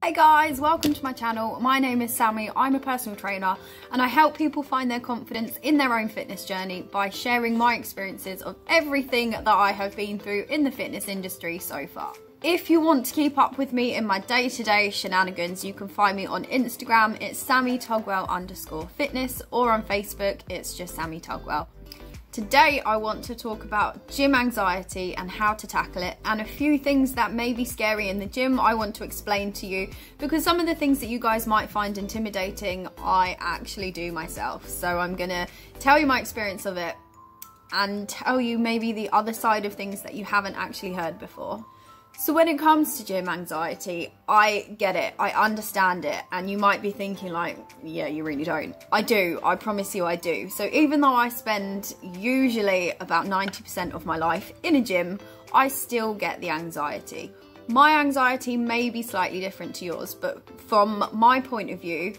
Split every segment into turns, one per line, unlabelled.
Hey guys, welcome to my channel. My name is Sammi, I'm a personal trainer and I help people find their confidence in their own fitness journey by sharing my experiences of everything that I have been through in the fitness industry so far. If you want to keep up with me in my day-to-day shenanigans, you can find me on Instagram, it's Sammi_Tugwell_fitness, or on Facebook, it's just Sammi Tugwell. Today I want to talk about gym anxiety and how to tackle it, and a few things that may be scary in the gym I want to explain to you, because some of the things that you guys might find intimidating I actually do myself. So I'm gonna tell you my experience of it and tell you maybe the other side of things that you haven't actually heard before. So when it comes to gym anxiety, I get it, I understand it, and you might be thinking like, yeah, you really don't. I do, I promise you I do. So even though I spend usually about 90% of my life in a gym, I still get the anxiety. My anxiety may be slightly different to yours, but from my point of view,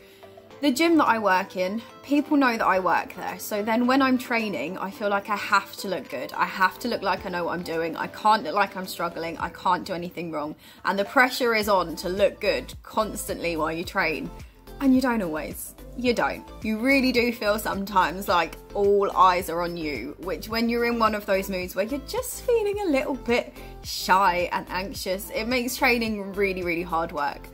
the gym that I work in, people know that I work there. So then when I'm training, I feel like I have to look good. I have to look like I know what I'm doing. I can't look like I'm struggling. I can't do anything wrong. And the pressure is on to look good constantly while you train. And you don't always. You don't. You really do feel sometimes like all eyes are on you, which when you're in one of those moods where you're just feeling a little bit shy and anxious, it makes training really, really hard work.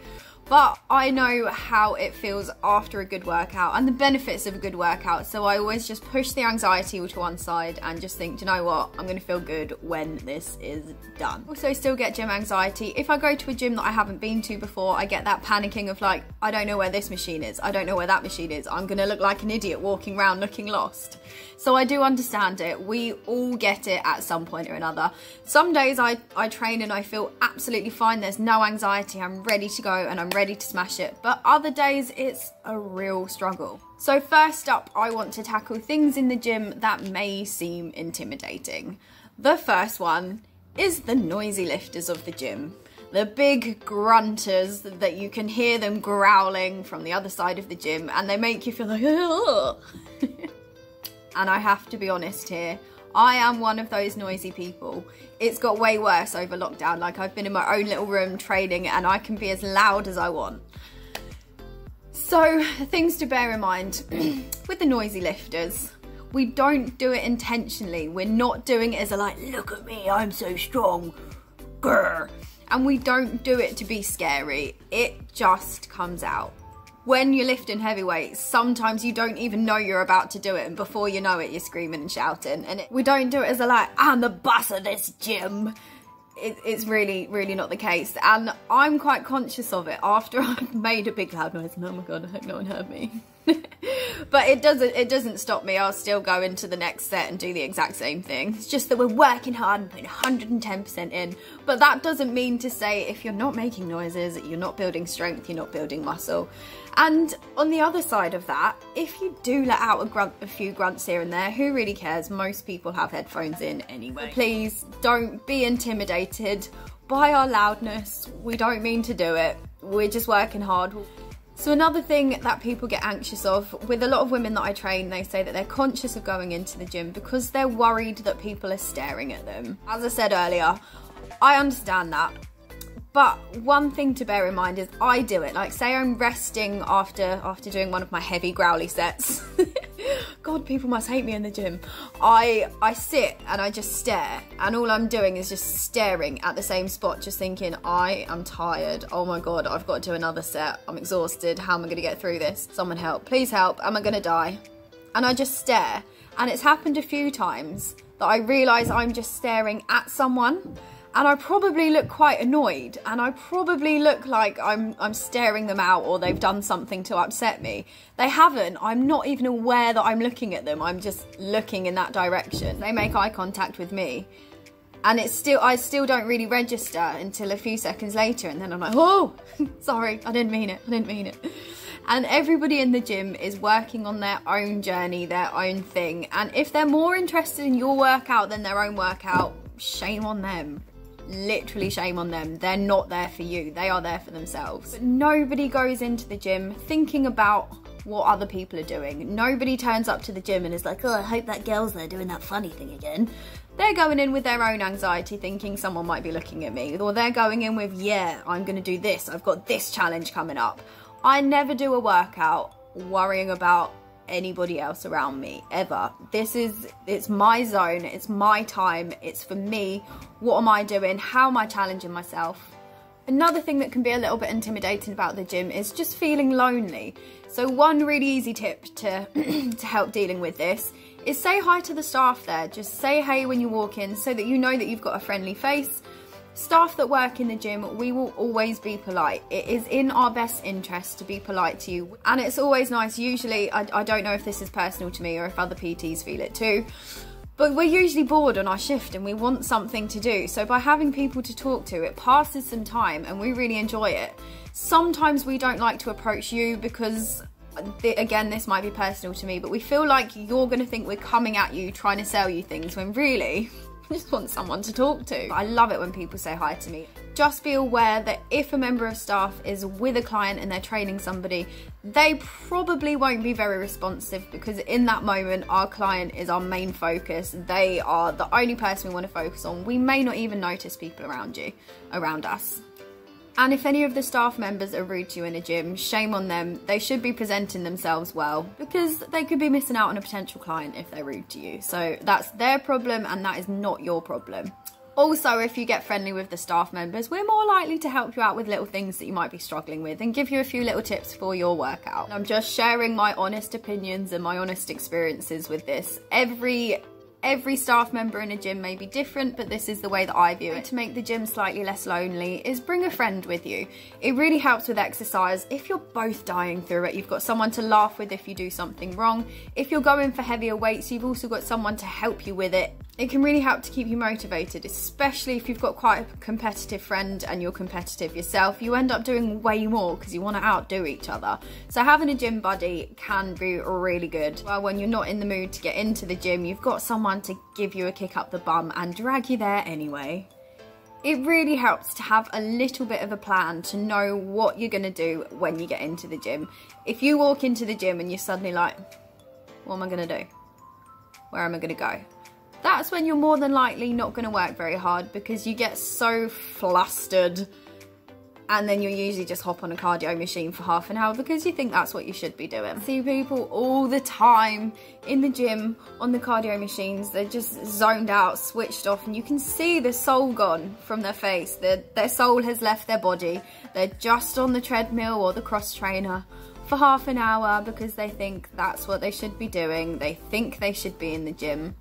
But I know how it feels after a good workout and the benefits of a good workout, so I always just push the anxiety to one side and just think, do you know what, I'm gonna feel good when this is done. Also still get gym anxiety. If I go to a gym that I haven't been to before, I get that panicking of like, I don't know where this machine is, I don't know where that machine is, I'm gonna look like an idiot walking around looking lost. So I do understand it. We all get it at some point or another. Some days I train and I feel absolutely fine. There's no anxiety. I'm ready to go and I'm ready to smash it. But other days it's a real struggle. So first up, I want to tackle things in the gym that may seem intimidating. The first one is the noisy lifters of the gym. The big grunters that you can hear them growling from the other side of the gym and they make you feel like, oh. And I have to be honest here, I am one of those noisy people. It's got way worse over lockdown. Like, I've been in my own little room training and I can be as loud as I want. So things to bear in mind with the noisy lifters. We don't do it intentionally. We're not doing it as a like, look at me, I'm so strong. Grr. And we don't do it to be scary. It just comes out. When you're lifting heavy weights, sometimes you don't even know you're about to do it, and before you know it, you're screaming and shouting. And we don't do it as a like, I'm the boss of this gym. It's really, really not the case. And I'm quite conscious of it after I've made a big loud noise. And oh my God, I hope no one heard me. But it doesn't stop me. I'll still go into the next set and do the exact same thing. It's just that we're working hard and putting 110% in. But that doesn't mean to say if you're not making noises, you're not building strength, you're not building muscle. And on the other side of that, if you do let out a few grunts here and there, who really cares? Most people have headphones in anyway. But please don't be intimidated by our loudness. We don't mean to do it. We're just working hard. So another thing that people get anxious of, with a lot of women that I train, they say that they're conscious of going into the gym because they're worried that people are staring at them. As I said earlier, I understand that. But one thing to bear in mind is I do it. Like, say I'm resting after doing one of my heavy growly sets. God, people must hate me in the gym. I sit and I just stare, and all I'm doing is just staring at the same spot, just thinking, I am tired. Oh my God, I've got to do another set. I'm exhausted. How am I gonna get through this? Someone help, please help. Am I gonna die? And I just stare. And it's happened a few times that I realise I'm just staring at someone. And I probably look quite annoyed, and I probably look like I'm staring them out or they've done something to upset me. They haven't. I'm not even aware that I'm looking at them. I'm just looking in that direction. They make eye contact with me, and I still don't really register until a few seconds later, and then I'm like, oh, sorry, I didn't mean it, I didn't mean it. And everybody in the gym is working on their own journey, their own thing. And if they're more interested in your workout than their own workout, shame on them. Literally shame on them. They're not there for you. They are there for themselves. But nobody goes into the gym thinking about what other people are doing. Nobody turns up to the gym and is like, oh, I hope that girl's there doing that funny thing again. they're going in with their own anxiety, thinking someone might be looking at me, or they're going in with, yeah, I'm going to do this, I've got this challenge coming up. I never do a workout worrying about anybody else around me, ever. It's my zone, it's my time, it's for me. What am I doing? How am I challenging myself? Another thing that can be a little bit intimidating about the gym is just feeling lonely. So one really easy tip to help dealing with this is say hi to the staff there. Just say hey when you walk in so that you know that you've got a friendly face. Staff that work in the gym, we will always be polite. It is in our best interest to be polite to you. And it's always nice, usually, I don't know if this is personal to me or if other PTs feel it too, but we're usually bored on our shift and we want something to do. So by having people to talk to, it passes some time and we really enjoy it. Sometimes we don't like to approach you because, again, this might be personal to me, but we feel like you're going to think we're coming at you trying to sell you things when really I just want someone to talk to. I love it when people say hi to me. Just be aware that if a member of staff is with a client and they're training somebody, they probably won't be very responsive because in that moment, our client is our main focus. They are the only person we want to focus on. We may not even notice people around us. And if any of the staff members are rude to you in a gym, shame on them. They should be presenting themselves well because they could be missing out on a potential client if they're rude to you. So that's their problem and that is not your problem. Also, if you get friendly with the staff members, we're more likely to help you out with little things that you might be struggling with and give you a few little tips for your workout. I'm just sharing my honest opinions and my honest experiences with this. Every staff member in a gym may be different, but this is the way that I view it. To make the gym slightly less lonely is bring a friend with you. It really helps with exercise. If you're both dying through it, you've got someone to laugh with if you do something wrong. If you're going for heavier weights, you've also got someone to help you with it. It can really help to keep you motivated, especially if you've got quite a competitive friend and you're competitive yourself. You end up doing way more because you want to outdo each other. So having a gym buddy can be really good. Well, when you're not in the mood to get into the gym, you've got someone to give you a kick up the bum and drag you there anyway. It really helps to have a little bit of a plan to know what you're going to do when you get into the gym. If you walk into the gym and you're suddenly like, what am I going to do? Where am I going to go? That's when you're more than likely not going to work very hard because you get so flustered and then you usually just hop on a cardio machine for half an hour because you think that's what you should be doing. I see people all the time in the gym on the cardio machines. They're just zoned out, switched off, and you can see the soul gone from their face. Their soul has left their body. They're just on the treadmill or the cross trainer for half an hour because they think that's what they should be doing. They think they should be in the gym.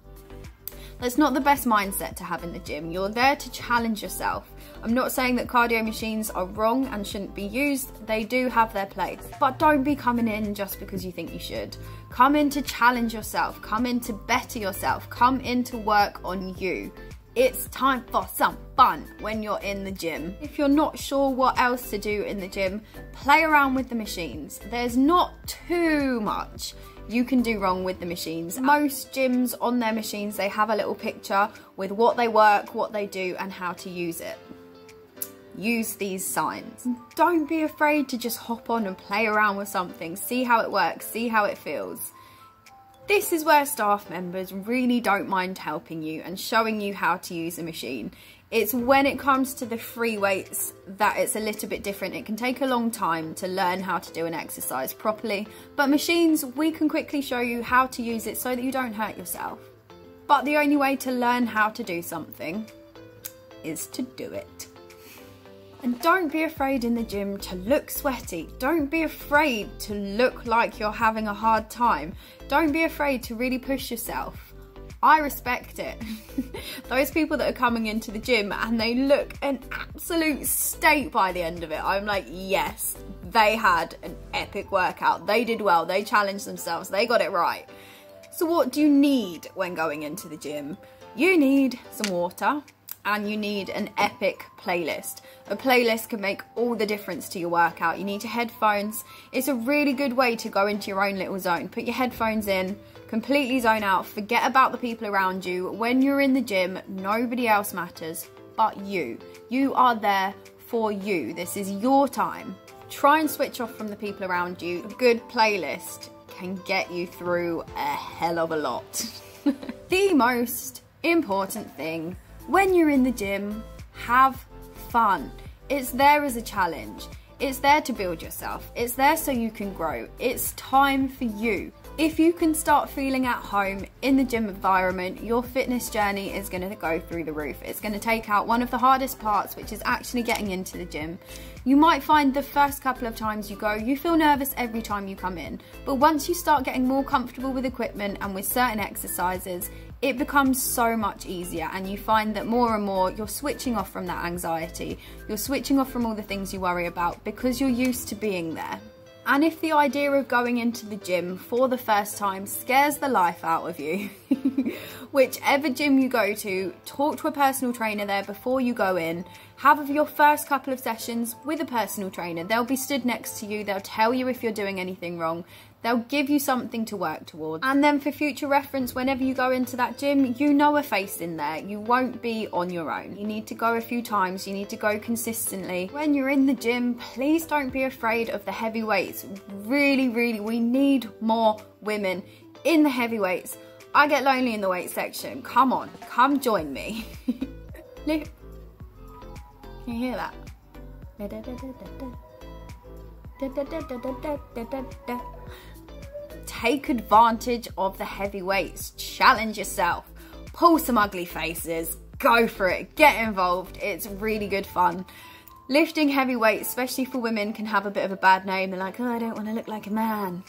That's not the best mindset to have in the gym. You're there to challenge yourself. I'm not saying that cardio machines are wrong and shouldn't be used. They do have their place. But don't be coming in just because you think you should. Come in to challenge yourself. Come in to better yourself. Come in to work on you. It's time for some fun when you're in the gym. If you're not sure what else to do in the gym, play around with the machines. There's not too much you can do wrong with the machines. Most gyms on their machines, they have a little picture with what they work, what they do, and how to use it. Use these signs. Don't be afraid to just hop on and play around with something. See how it works, see how it feels. This is where staff members really don't mind helping you and showing you how to use a machine. It's when it comes to the free weights that it's a little bit different. It can take a long time to learn how to do an exercise properly, but machines, we can quickly show you how to use it so that you don't hurt yourself. But the only way to learn how to do something is to do it. And don't be afraid in the gym to look sweaty. Don't be afraid to look like you're having a hard time. Don't be afraid to really push yourself. I respect it. Those people that are coming into the gym and they look an absolute state by the end of it, I'm like, yes, they had an epic workout. They did well. They challenged themselves. They got it right. So what do you need when going into the gym? You need some water and you need an epic playlist. A playlist can make all the difference to your workout. You need your headphones. It's a really good way to go into your own little zone. Put your headphones in, completely zone out, forget about the people around you. When you're in the gym, nobody else matters but you. You are there for you. This is your time. Try and switch off from the people around you. A good playlist can get you through a hell of a lot. The most important thing, when you're in the gym, have fun. It's there as a challenge. It's there to build yourself. It's there so you can grow. It's time for you. If you can start feeling at home in the gym environment, your fitness journey is going to go through the roof. It's going to take out one of the hardest parts, which is actually getting into the gym. You might find the first couple of times you go, you feel nervous every time you come in. But once you start getting more comfortable with equipment and with certain exercises, it becomes so much easier, and you find that more and more you're switching off from that anxiety. You're switching off from all the things you worry about because you're used to being there. And if the idea of going into the gym for the first time scares the life out of you, whichever gym you go to, talk to a personal trainer there before you go in. Have your first couple of sessions with a personal trainer. They'll be stood next to you. They'll tell you if you're doing anything wrong. They'll give you something to work towards. And then for future reference, whenever you go into that gym, you know a face in there. You won't be on your own. You need to go a few times. You need to go consistently. When you're in the gym, please don't be afraid of the heavy weights. Really, we need more women in the heavy weights. I get lonely in the weight section. Come on, come join me. Can you hear that? Take advantage of the heavy weights. Challenge yourself. Pull some ugly faces. Go for it. Get involved. It's really good fun. Lifting heavy weights, especially for women, can have a bit of a bad name. They're like, oh, I don't want to look like a man.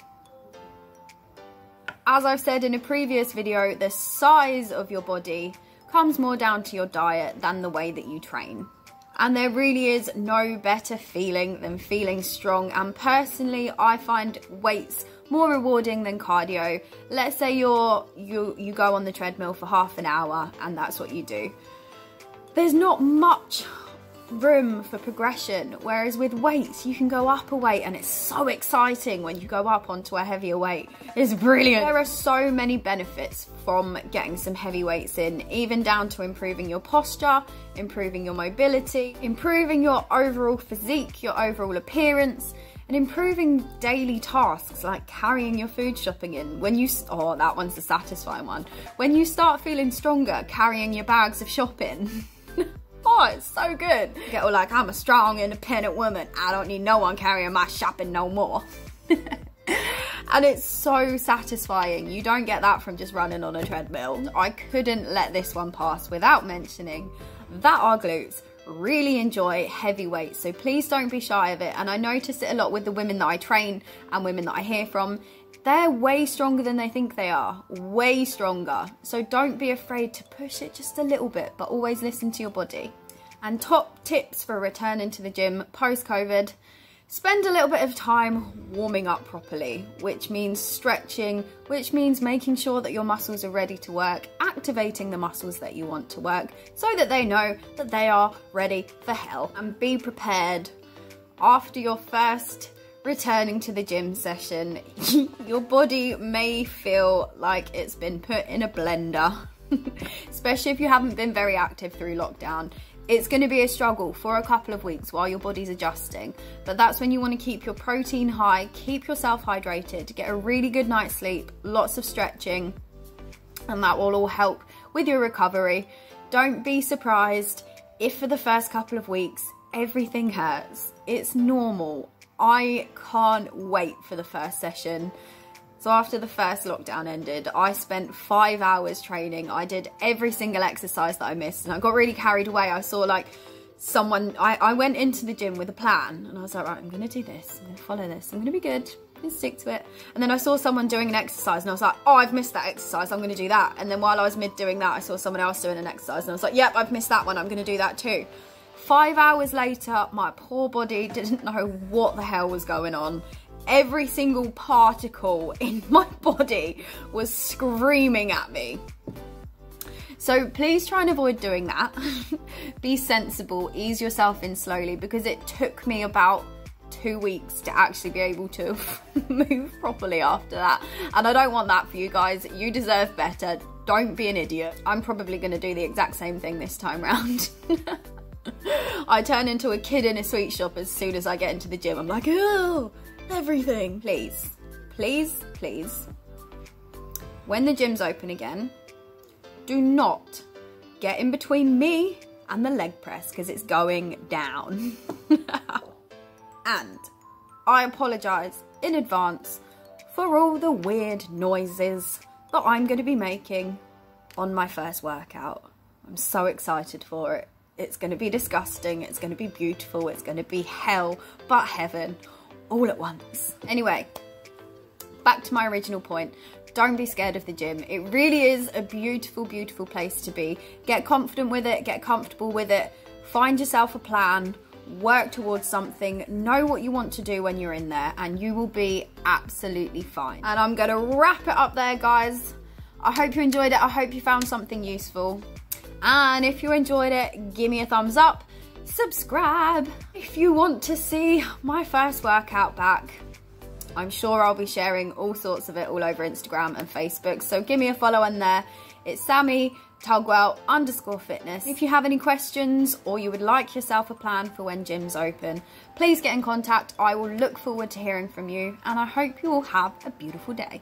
As I've said in a previous video, the size of your body comes more down to your diet than the way that you train. And there really is no better feeling than feeling strong. And personally, I find weights more rewarding than cardio. Let's say you go on the treadmill for half an hour and that's what you do. There's not much room for progression, whereas with weights you can go up a weight, and it's so exciting when you go up onto a heavier weight. It's brilliant. There are so many benefits from getting some heavy weights in, even down to improving your posture, improving your mobility, improving your overall physique, your overall appearance, and improving daily tasks like carrying your food shopping in. Oh, that one's the satisfying one. When you start feeling stronger, carrying your bags of shopping. Oh, it's so good. You get all like, I'm a strong, independent woman. I don't need no one carrying my shopping no more. And it's so satisfying. You don't get that from just running on a treadmill. I couldn't let this one pass without mentioning that our glutes really enjoy heavy weights. So please don't be shy of it. And I notice it a lot with the women that I train and women that I hear from. They're way stronger than they think they are, way stronger. So don't be afraid to push it just a little bit, but always listen to your body. And top tips for returning to the gym post-COVID: spend a little bit of time warming up properly, which means stretching, which means making sure that your muscles are ready to work, activating the muscles that you want to work so that they know that they are ready for hell. And be prepared. After your first returning to the gym session, your body may feel like it's been put in a blender, especially if you haven't been very active through lockdown. It's going to be a struggle for a couple of weeks while your body's adjusting, but that's when you want to keep your protein high, keep yourself hydrated, get a really good night's sleep, lots of stretching, and that will all help with your recovery. Don't be surprised if for the first couple of weeks everything hurts. It's normal. I can't wait for the first session. So after the first lockdown ended, I spent 5 hours training. I did every single exercise that I missed, and I got really carried away. I saw like someone, I went into the gym with a plan, and I was like, right, I'm gonna do this, I'm gonna follow this, I'm gonna be good, I'm gonna stick to it. And then I saw someone doing an exercise and I was like, oh, I've missed that exercise, I'm gonna do that. And then while I was mid doing that, I saw someone else doing an exercise and I was like, yep, I've missed that one, I'm gonna do that too. 5 hours later, my poor body didn't know what the hell was going on. Every single particle in my body was screaming at me. So please try and avoid doing that. Be sensible, ease yourself in slowly, because it took me about 2 weeks to actually be able to move properly after that. And I don't want that for you guys. You deserve better. Don't be an idiot. I'm probably going to do the exact same thing this time round. I turn into a kid in a sweet shop as soon as I get into the gym. I'm like, oh, everything. Please, please, please. When the gym's open again, do not get in between me and the leg press because it's going down. And I apologise in advance for all the weird noises that I'm going to be making on my first workout. I'm so excited for it. It's going to be disgusting, it's going to be beautiful, it's going to be hell but heaven all at once. Anyway, back to my original point. Don't be scared of the gym. It really is a beautiful, beautiful place to be. Get confident with it, get comfortable with it, find yourself a plan, work towards something, know what you want to do when you're in there, and you will be absolutely fine. And I'm gonna wrap it up there, guys. I hope you enjoyed it. I hope you found something useful. And if you enjoyed it, give me a thumbs up, subscribe. If you want to see my first workout back, I'm sure I'll be sharing all sorts of it all over Instagram and Facebook. So give me a follow on there. It's Sammi Tugwell_fitness. If you have any questions or you would like yourself a plan for when gyms open, please get in contact. I will look forward to hearing from you, and I hope you all have a beautiful day.